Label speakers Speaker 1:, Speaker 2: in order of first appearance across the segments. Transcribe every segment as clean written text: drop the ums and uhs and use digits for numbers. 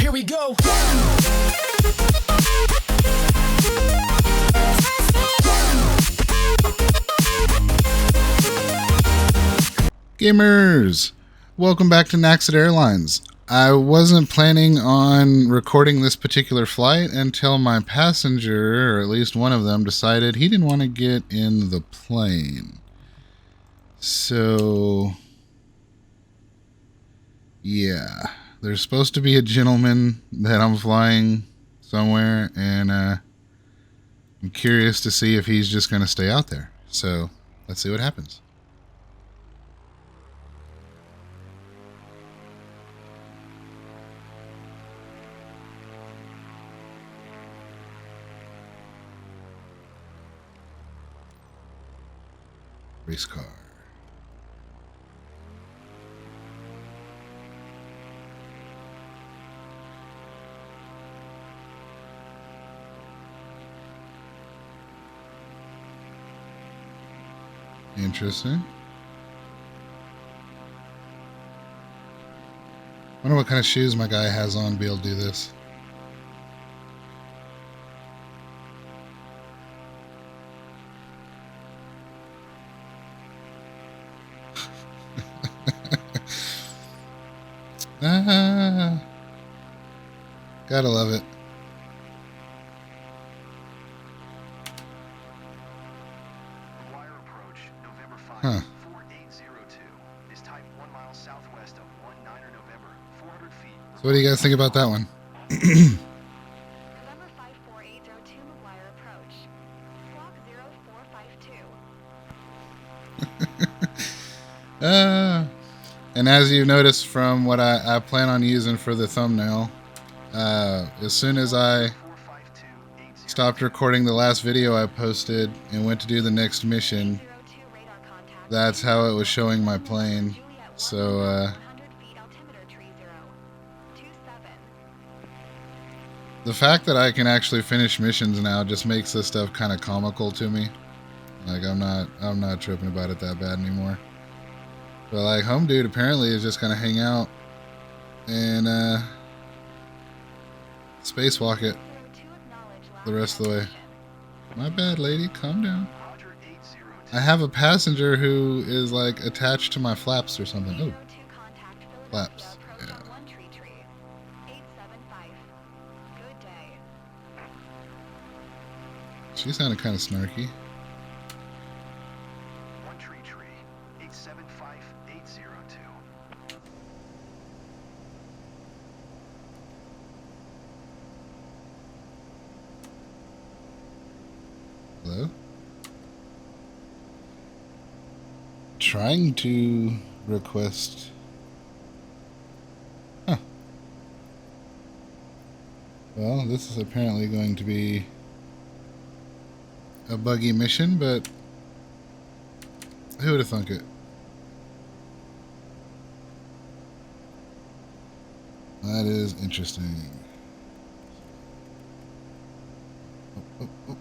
Speaker 1: Here we go.
Speaker 2: Gamers, welcome back to Naxxit Airlines. I wasn't planning on recording this particular flight until my passenger, or at least one of them, decided he didn't want to get in the plane. So, yeah, there's supposed to be a gentleman that I'm flying somewhere, and I'm curious to see if he's just going to stay out there. So, let's see what happens. Race car. Interesting. Wonder what kind of shoes my guy has on to be able to do this. Gotta love it. Huh. So what do you guys think about that one? And as you noticed from what I plan on using for the thumbnail, as soon as I stopped recording the last video I posted and went to do the next mission, that's how it was showing my plane. So the fact that I can actually finish missions now just makes this stuff kind of comical to me. Like I'm not tripping about it that bad anymore. But like home dude apparently is just gonna hang out and spacewalk it the rest of the way. My bad, lady, calm down. I have a passenger who is like attached to my flaps or something. Oh, flaps. Yeah. She sounded kind of snarky. Hello? Trying to request. Huh. Well, this is apparently going to be a buggy mission, but who would have thunk it? That is interesting. Oh, oh, oh.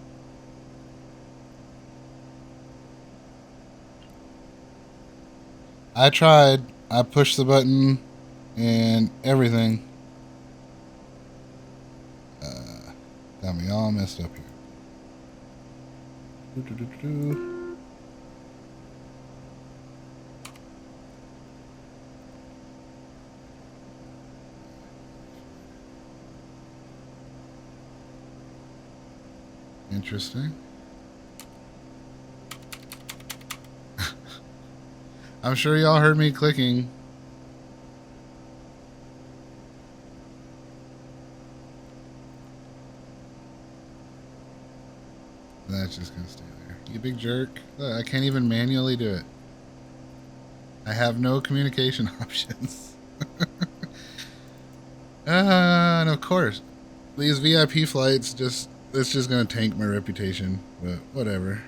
Speaker 2: I tried. I pushed the button and everything. Got me all messed up here. Interesting. I'm sure y'all heard me clicking. That's just gonna stay there. You big jerk. Look, I can't even manually do it. I have no communication options. And of course, these VIP flights it's just gonna tank my reputation, but whatever.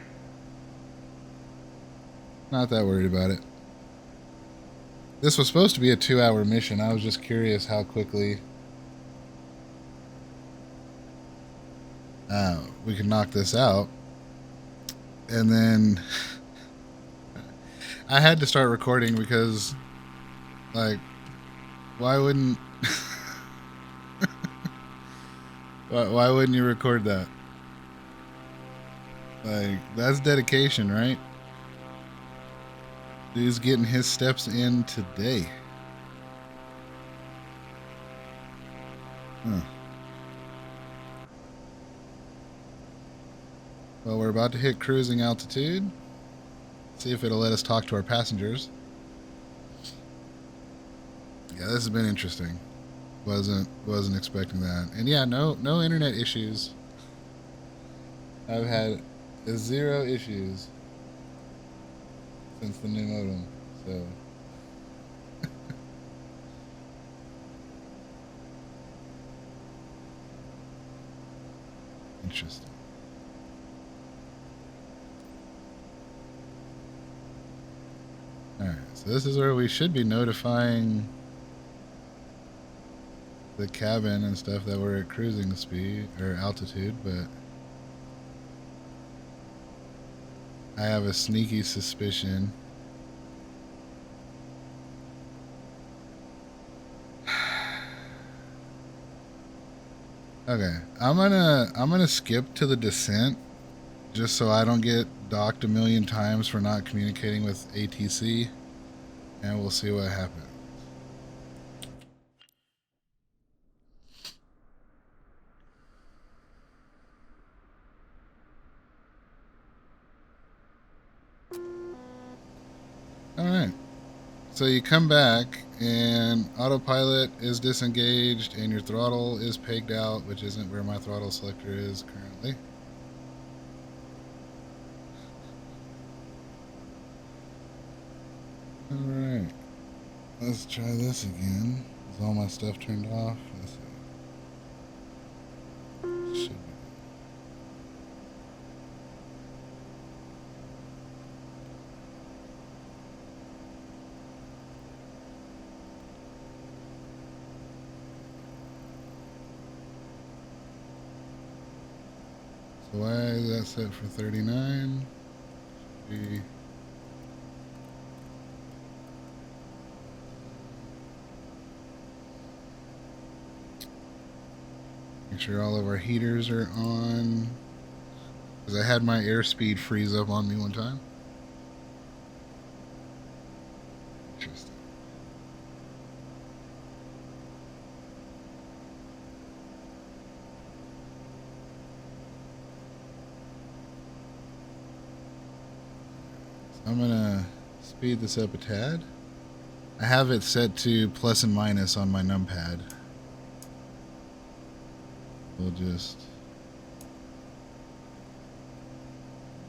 Speaker 2: Not that worried about it. This was supposed to be a 2-hour mission. I was just curious how quickly we could knock this out. And then I had to start recording because, like, why wouldn't Why wouldn't you record that? Like, that's dedication, right? Dude's getting his steps in today. Huh. Well, we're about to hit cruising altitude. See if it'll let us talk to our passengers. Yeah, this has been interesting. Wasn't expecting that. And yeah, no internet issues. I've had 0 issues since the new modem. So interesting. Alright, so this is where we should be notifying the cabin and stuff that we're at cruising speed or altitude, but I have a sneaky suspicion. Okay, I'm gonna skip to the descent just so I don't get docked a million times for not communicating with ATC, and we'll see what happens. Alright, so you come back and autopilot is disengaged and your throttle is pegged out, which isn't where my throttle selector is currently. Alright, let's try this again. Is all my stuff turned off? Let's see. Should be. So why is that set for 39? Should be. Make sure all of our heaters are on. Because I had my airspeed freeze up on me one time. Interesting. So I'm gonna speed this up a tad. I have it set to plus and minus on my numpad. We'll just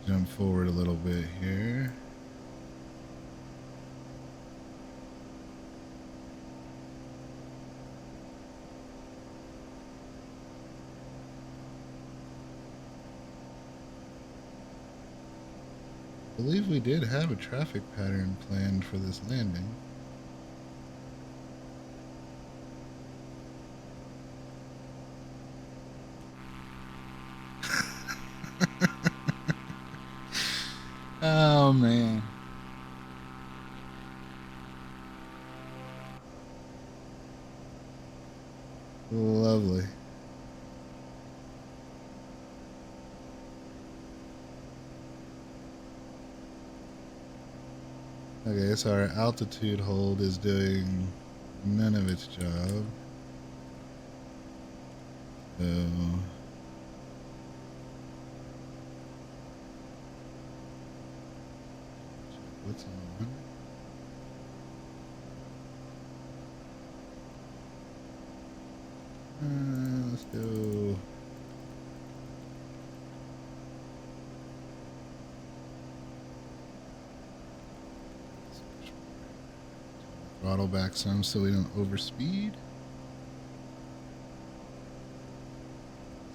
Speaker 2: jump forward a little bit here. I believe we did have a traffic pattern planned for this landing. Oh man. Lovely. Okay, so our altitude hold is doing none of its job. So what's on? Let's go. Throttle back some so we don't overspeed.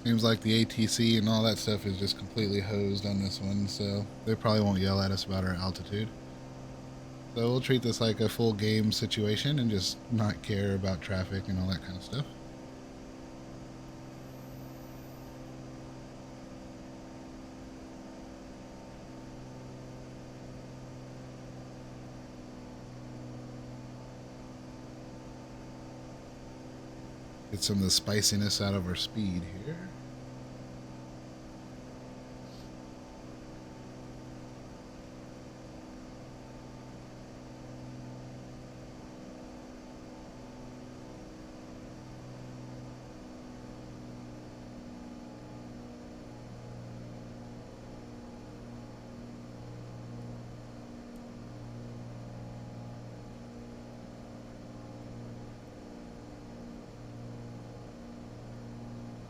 Speaker 2: Seems like the ATC and all that stuff is just completely hosed on this one, so they probably won't yell at us about our altitude. So we'll treat this like a full game situation and just not care about traffic and all that kind of stuff. Get some of the spiciness out of our speed here.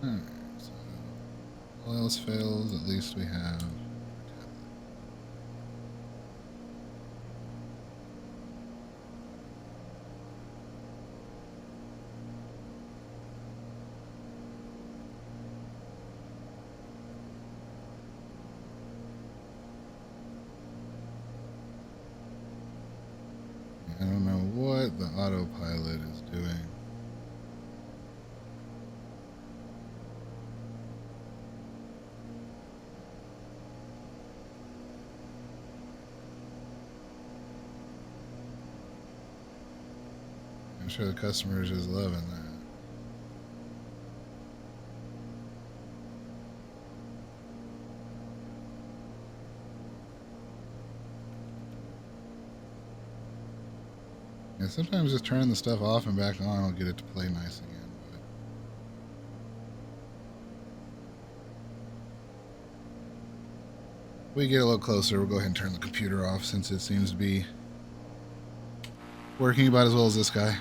Speaker 2: Alright, so all else fails, at least we have I don't know what the autopilot is doing. I'm sure the customers is loving that. Yeah, sometimes just turning the stuff off and back on will get it to play nice again. But if we get a little closer, we'll go ahead and turn the computer off since it seems to be working about as well as this guy.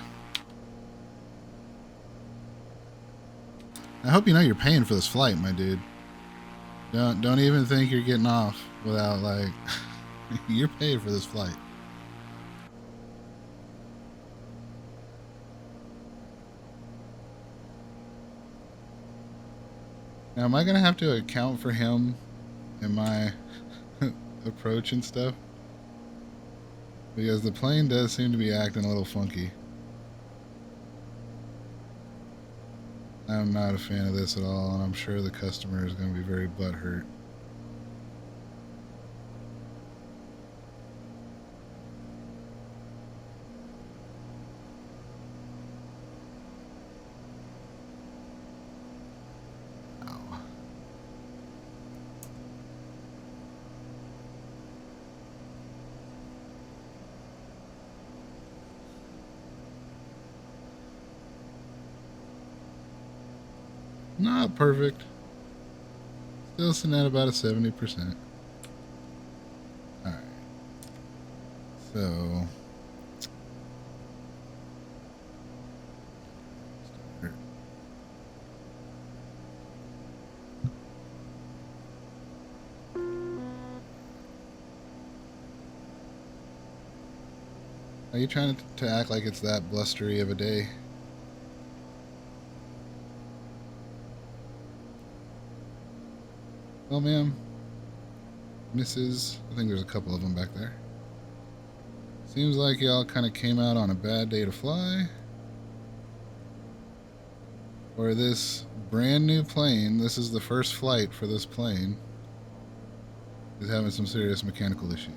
Speaker 2: I hope you know you're paying for this flight, my dude. Don't even think you're getting off without, like, you're paid for this flight. Now, am I going to have to account for him in my approach and stuff? Because the plane does seem to be acting a little funky. I'm not a fan of this at all, and I'm sure the customer is going to be very butthurt. Not perfect. Still sitting at about a 70%. Alright. So. Start. Are you trying to act like it's that blustery of a day? Well, ma'am, Mrs. I think there's a couple of them back there. Seems like y'all kind of came out on a bad day to fly. Or this brand new plane, this is the first flight for this plane, is having some serious mechanical issues.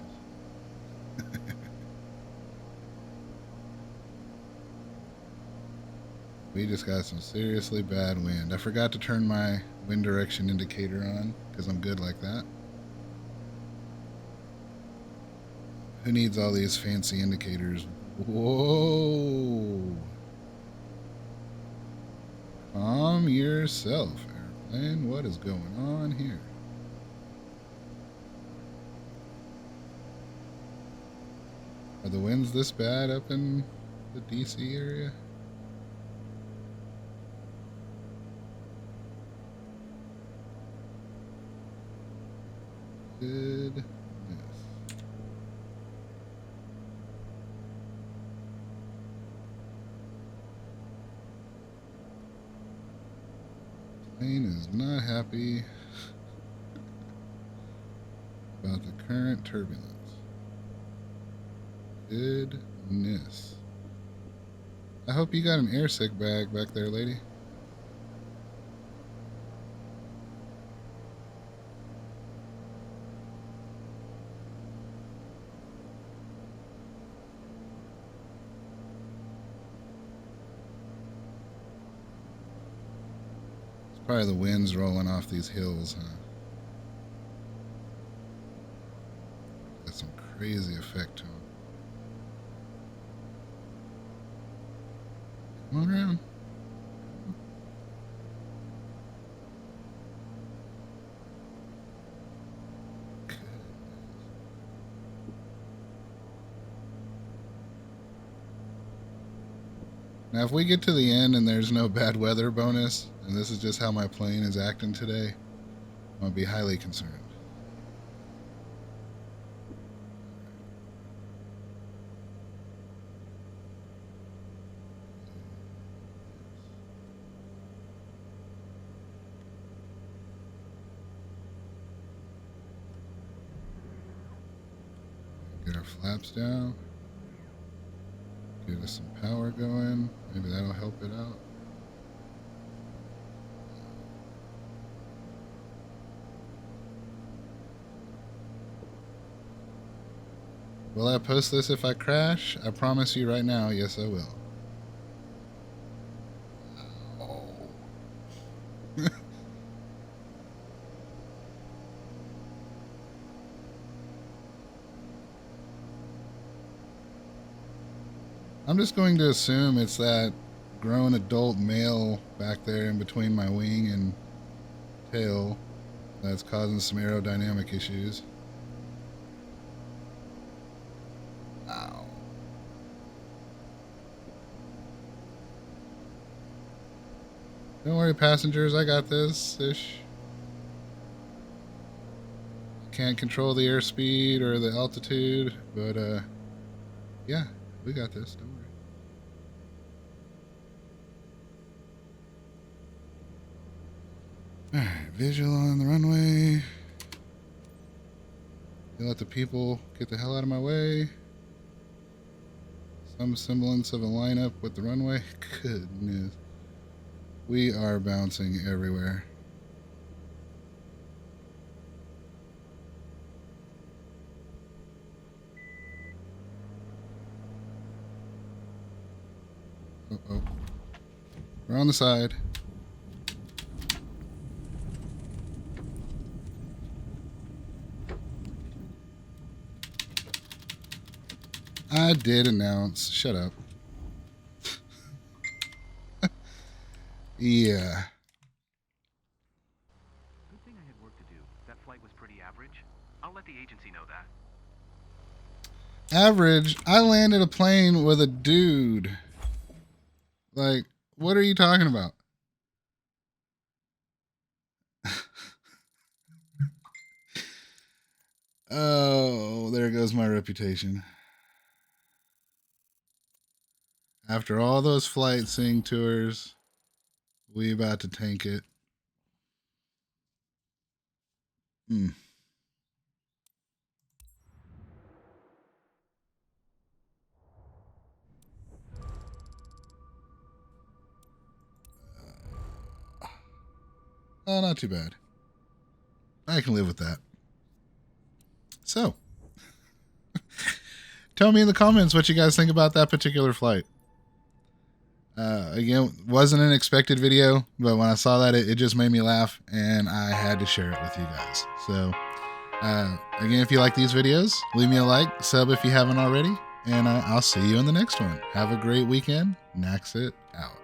Speaker 2: We just got some seriously bad wind. I forgot to turn my wind direction indicator on because I'm good like that. Who needs all these fancy indicators? Whoa! Calm yourself, airplane. What is going on here? Are the winds this bad up in the DC area? Goodness. Plane is not happy about the current turbulence. Goodness. I hope you got an air sick bag back there, lady. Probably the wind's rolling off these hills, huh? Got some crazy effect to them. Come on around. Now, if we get to the end and there's no bad weather bonus, and this is just how my plane is acting today, I'm going to be highly concerned. Get our flaps down. Get us some power going. Maybe that'll help it out. Will I post this if I crash? I promise you right now, yes I will. Oh. I'm just going to assume it's that grown adult male back there in between my wing and tail that's causing some aerodynamic issues. Ow. Don't worry, passengers, I got this ish. Can't control the airspeed or the altitude, but yeah, we got this, don't worry. Alright, visual on the runway. You let the people get the hell out of my way. Some semblance of a lineup with the runway. Goodness. We are bouncing everywhere. Uh-oh. We're on the side. I did announce. Shut up. Yeah.
Speaker 1: Good thing I had work to do. That flight was pretty average. I'll let the agency know that.
Speaker 2: Average? I landed a plane with a dude. Like, what are you talking about? Oh, there goes my reputation. After all those flight sim tours, we about to tank it. Oh, not too bad. I can live with that. So, tell me in the comments what you guys think about that particular flight. Again, wasn't an expected video, but when I saw that, it just made me laugh, and I had to share it with you guys. So, again, if you like these videos, leave me a like, sub if you haven't already, and I'll see you in the next one. Have a great weekend. Naxit out.